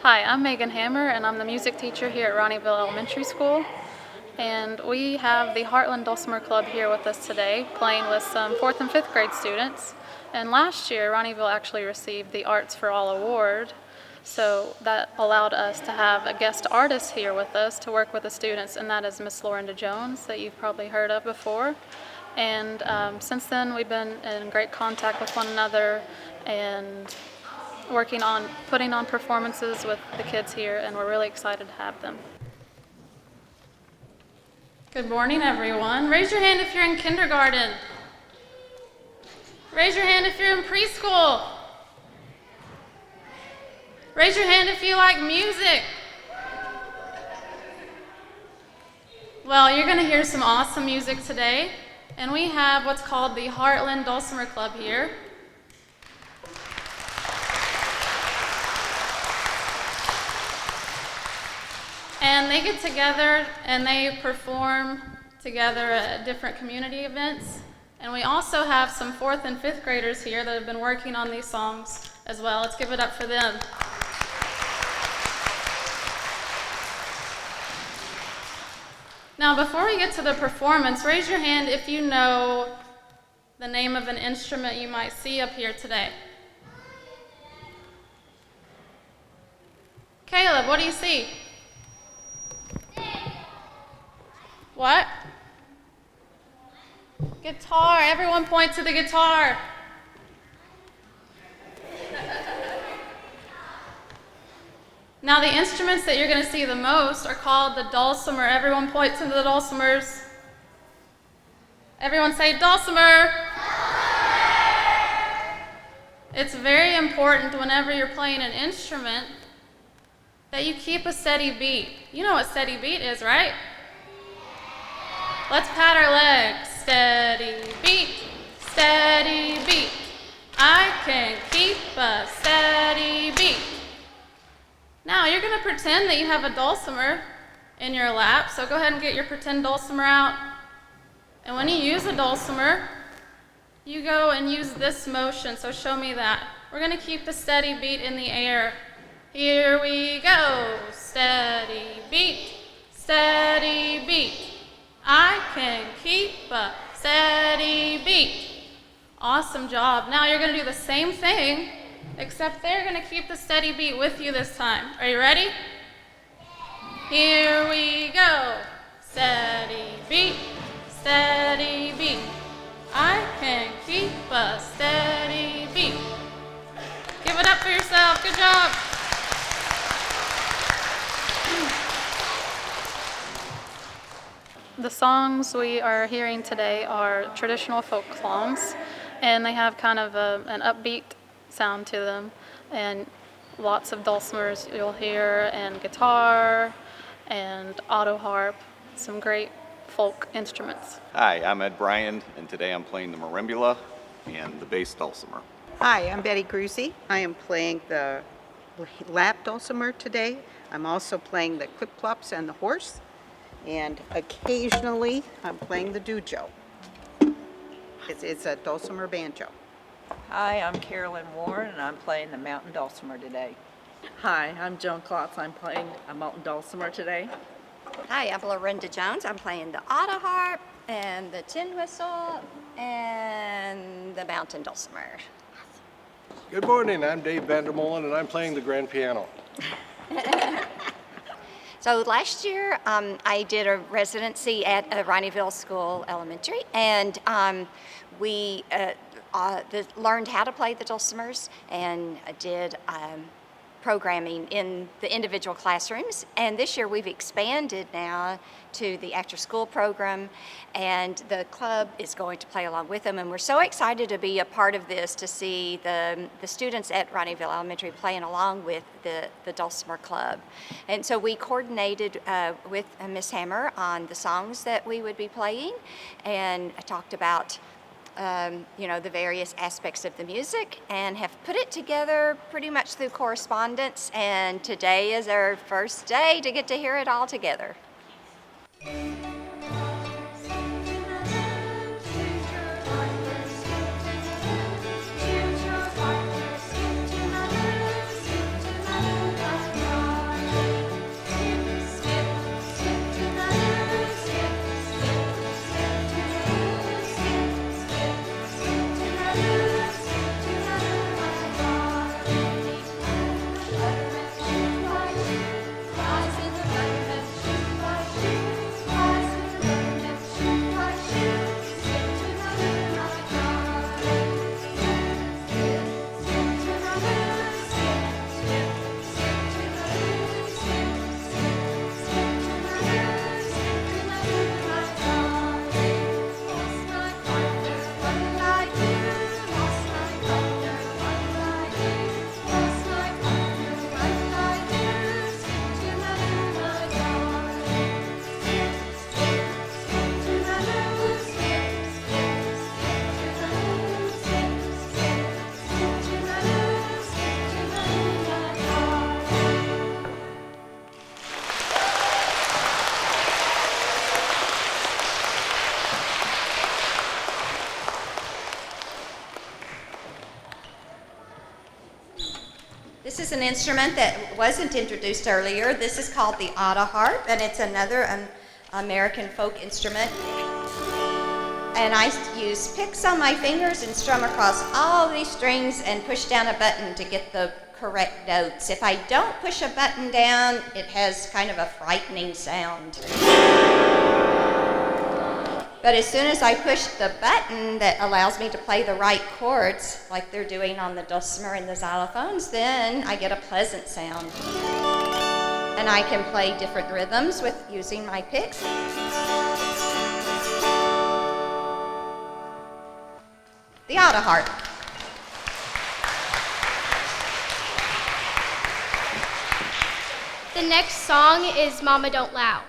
Hi, I'm Megan Hammer, and I'm the music teacher here at Rineyville Elementary School. And we have the Heartland Dulcimer Club here with us today, playing with some 4th and 5th grade students. And last year, Rineyville actually received the Arts for All award, so that allowed us to have a guest artist here with us to work with the students, and that is Miss Lorinda Jones, that you've probably heard of before. And since then, we've been in great contact with one another and working on putting on performances with the kids here, and we're really excited to have them. Good morning, everyone. Raise your hand if you're in kindergarten. Raise your hand if you're in preschool. Raise your hand if you like music. Well, you're going to hear some awesome music today, and we have what's called the Heartland Dulcimer Club here. And they get together and they perform together at different community events. And we also have some 4th and 5th graders here that have been working on these songs as well. Let's give it up for them. Now, before we get to the performance, raise your hand if you know the name of an instrument you might see up here today. Caleb, what do you see? What? Guitar. Everyone point to the guitar. Now, the instruments that you're going to see the most are called the dulcimer. Everyone point to the dulcimers. Everyone say dulcimer. It's very important whenever you're playing an instrument that you keep a steady beat. You know what steady beat is, right? Let's pat our legs. Steady beat, steady beat. I can keep a steady beat. Now you're going to pretend that you have a dulcimer in your lap, so go ahead and get your pretend dulcimer out. And when you use a dulcimer, you go and use this motion, so show me that. We're going to keep a steady beat in the air. Here we go. Steady beat, steady beat. I can keep a steady beat. Awesome job. Now you're going to do the same thing, except they're going to keep the steady beat with you this time. Are you ready? Here we go. Steady beat, steady beat. I can keep a steady beat. Give it up for yourself. Good job. The songs we are hearing today are traditional folk songs, and they have kind of an upbeat sound to them, and lots of dulcimers you'll hear, and guitar, and auto harp, some great folk instruments. Hi, I'm Ed Bryan, and today I'm playing the marimbula and the bass dulcimer. Hi, I'm Betty Gruzy. I am playing the lap dulcimer today. I'm also playing the clip-clops and the horse. And occasionally, I'm playing the dujo. It's a dulcimer banjo. Hi, I'm Carolyn Warren, and I'm playing the mountain dulcimer today. Hi, I'm Joan Klotz. I'm playing a mountain dulcimer today. Hi, I'm Lorinda Jones. I'm playing the auto harp and the tin whistle and the mountain dulcimer. Good morning, I'm Dave Vandermolen, and I'm playing the grand piano. So last year, I did a residency at Rineyville School Elementary, and we learned how to play the dulcimers and did programming in the individual classrooms. And this year we've expanded now to the after-school program, and the club is going to play along with them. And we're so excited to be a part of this, to see the students at Rineyville Elementary playing along with the Dulcimer Club. And so we coordinated with Miss Hammer on the songs that we would be playing, and talked about the various aspects of the music, and have put it together pretty much through correspondence, and today is our first day to get to hear it all together. instrument that wasn't introduced earlier. This is called the auto harp, and it's another American folk instrument. And I use picks on my fingers and strum across all these strings and push down a button to get the correct notes. If I don't push a button down, it has kind of a frightening sound. But as soon as I push the button that allows me to play the right chords, like they're doing on the dulcimer and the xylophones, then I get a pleasant sound. And I can play different rhythms with using my picks. The auto harp. The next song is Mama Don't Loud.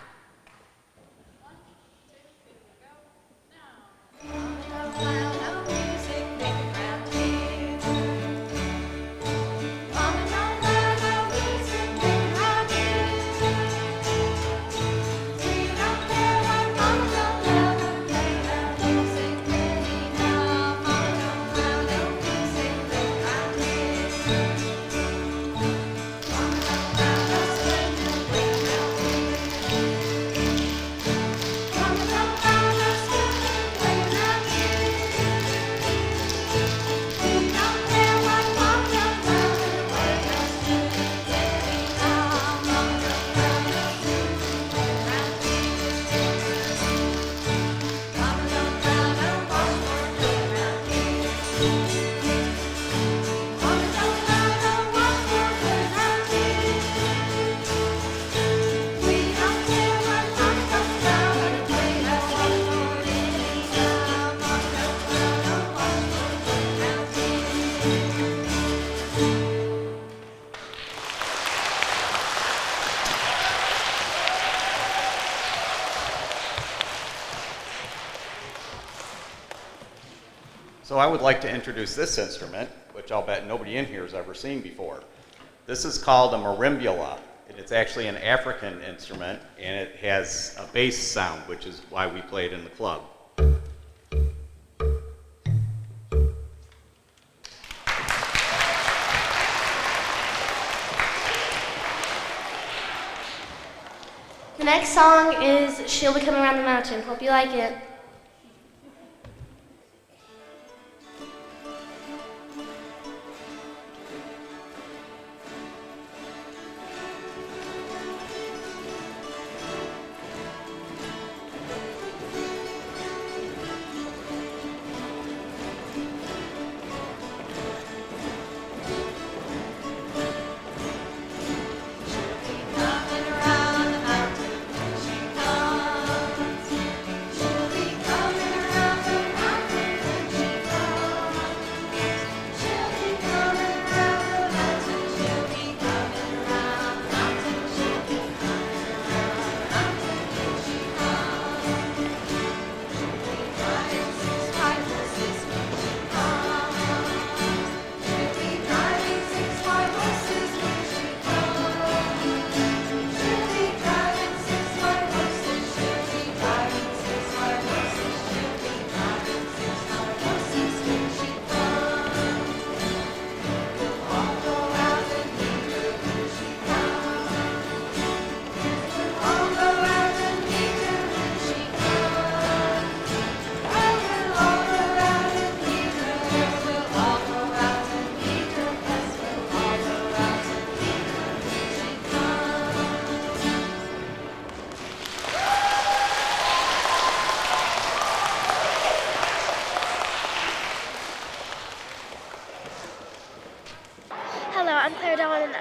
So I would like to introduce this instrument, which I'll bet nobody in here has ever seen before. This is called a marimbula. It's actually an African instrument, and it has a bass sound, which is why we play it in the club. The next song is She'll Be Coming Around the Mountain. Hope you like it.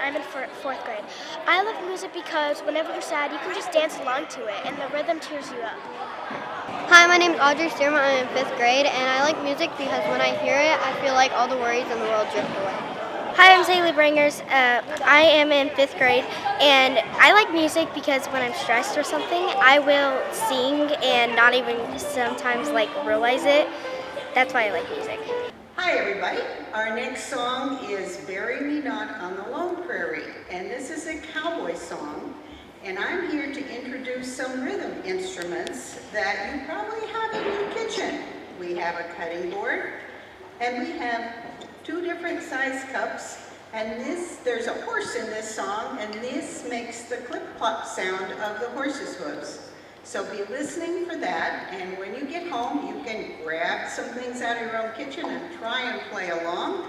I'm in fourth grade. I love music because whenever you're sad, you can just dance along to it, and the rhythm cheers you up. Hi, my name is Audrey Stearman. I'm in 5th grade, and I like music because when I hear it, I feel like all the worries in the world drift away. Hi, I'm Zaylee Bringers. I am in 5th grade, and I like music because when I'm stressed or something, I will sing and not even sometimes realize it. That's why I like music. Hi everybody, our next song is Bury Me Not on the Lone Prairie, and this is a cowboy song, and I'm here to introduce some rhythm instruments that you probably have in your kitchen. We have a cutting board, and we have 2 different size cups, And there's a horse in this song, and this makes the clip-clop sound of the horse's hooves. So be listening for that, and when you get home, you can grab some things out of your own kitchen and try and play along.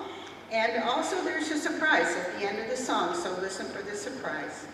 And also there's a surprise at the end of the song, so listen for the surprise.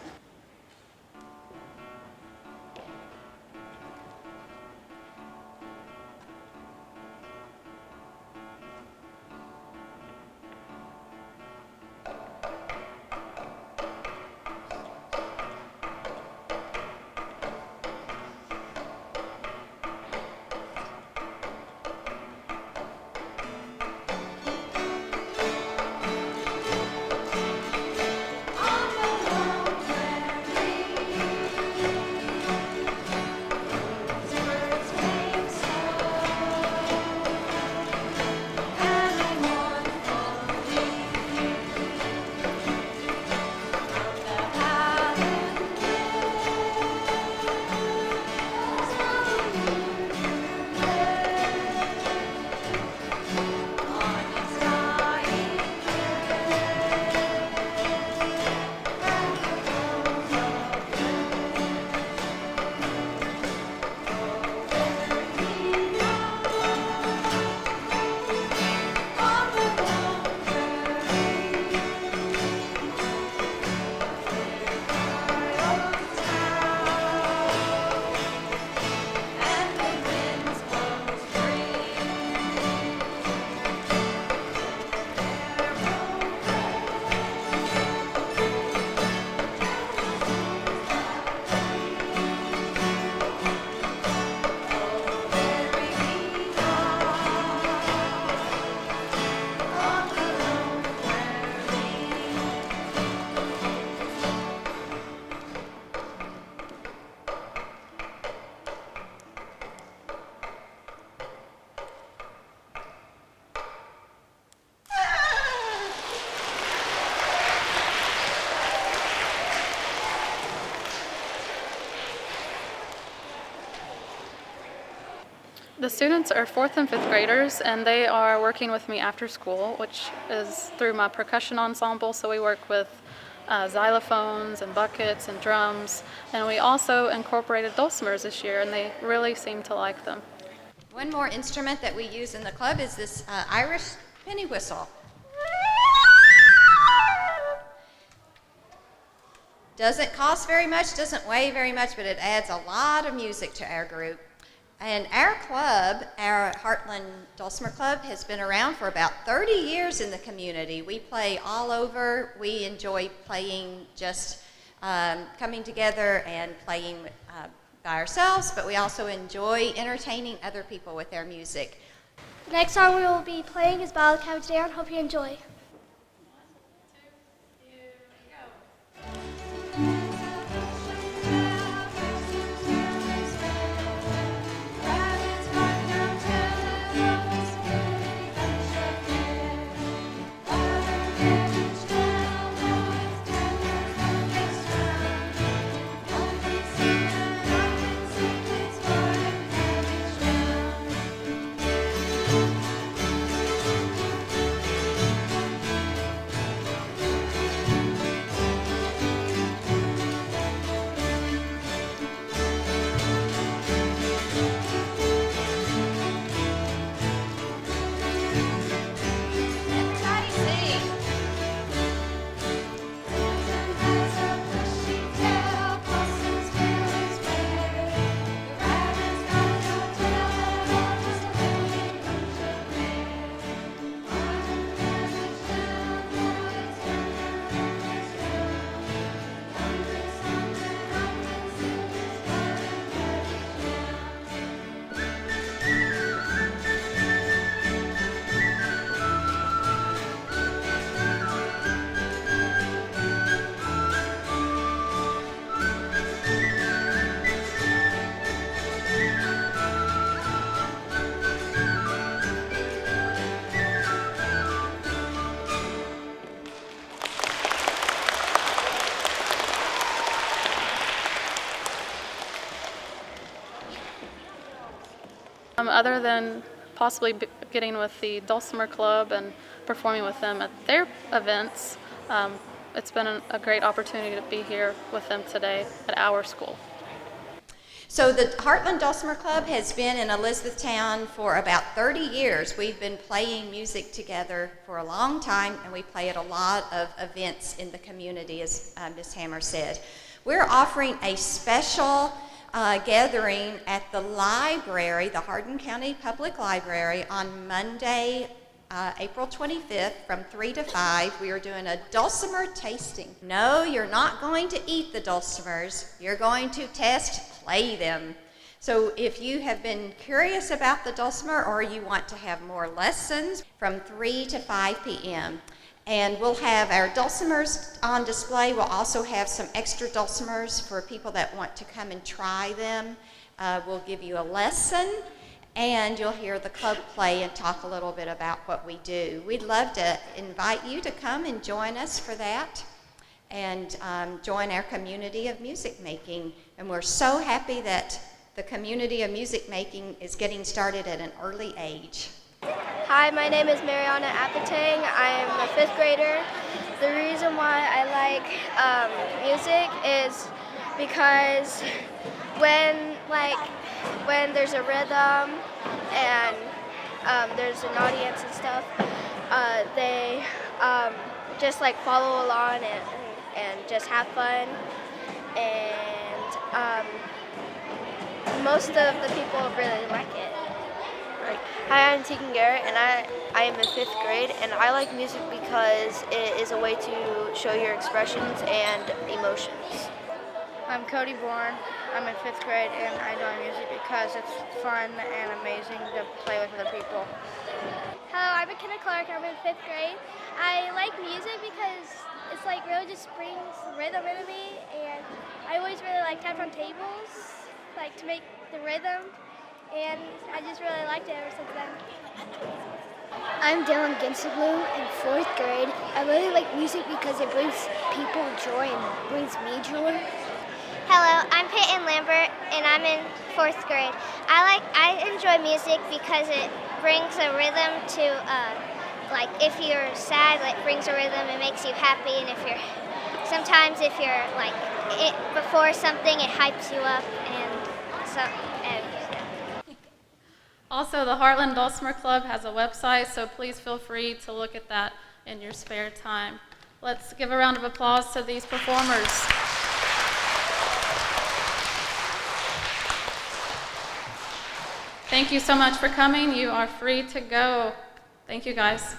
The students are 4th and 5th graders, and they are working with me after school, which is through my percussion ensemble. So we work with xylophones and buckets and drums, and we also incorporated dulcimers this year, and they really seem to like them. One more instrument that we use in the club is this Irish penny whistle. Doesn't cost very much, doesn't weigh very much, but it adds a lot of music to our group. And our club, our Heartland Dulcimer Club, has been around for about 30 years in the community. We play all over. We enjoy playing just coming together and playing by ourselves, but we also enjoy entertaining other people with our music. The next song we will be playing is Ballad of Cabbage Down. Hope you enjoy. Other than possibly getting with the Dulcimer Club and performing with them at their events, It's been a great opportunity to be here with them today at our school. So the Heartland Dulcimer Club has been in Elizabethtown for about 30 years. We've been playing music together for a long time, and we play at a lot of events in the community, as Ms. Hammer said. We're offering a special gathering at the library, the Hardin County Public Library, on Monday, April 25th from 3 to 5. We are doing a dulcimer tasting. No, you're not going to eat the dulcimers. You're going to play them. So if you have been curious about the dulcimer or you want to have more lessons, from 3 to 5 p.m. And we'll have our dulcimers on display. We'll also have some extra dulcimers for people that want to come and try them. We'll give you a lesson, and you'll hear the club play and talk a little bit about what we do. We'd love to invite you to come and join us for that and join our community of music making. And we're so happy that the community of music making is getting started at an early age. Hi, my name is Mariana Apatang. I am a 5th grader. The reason why I like music is because when there's a rhythm and there's an audience and stuff, they just like follow along and just have fun. And most of the people really like it. Hi, I'm Tegan Garrett, and I am in 5th grade, and I like music because it is a way to show your expressions and emotions. I'm Cody Bourne. I'm in 5th grade, and I enjoy music because it's fun and amazing to play with other people. Hello, I'm McKenna Clark. I'm in 5th grade. I like music because it's like really just brings rhythm into me, and I always really like tap on tables, like to make the rhythm. And I just really liked it ever since then. I'm Dylan Ginseblum in 4th grade. I really like music because it brings people joy and brings me joy. Hello, I'm Peyton Lambert, and I'm in 4th grade. I enjoy music because it brings a rhythm to, like if you're sad, it brings a rhythm, it makes you happy, and sometimes if you're like, before something, it hypes you up, Also, the Heartland Dulcimer Club has a website, so please feel free to look at that in your spare time. Let's give a round of applause to these performers. Thank you so much for coming. You are free to go. Thank you, guys.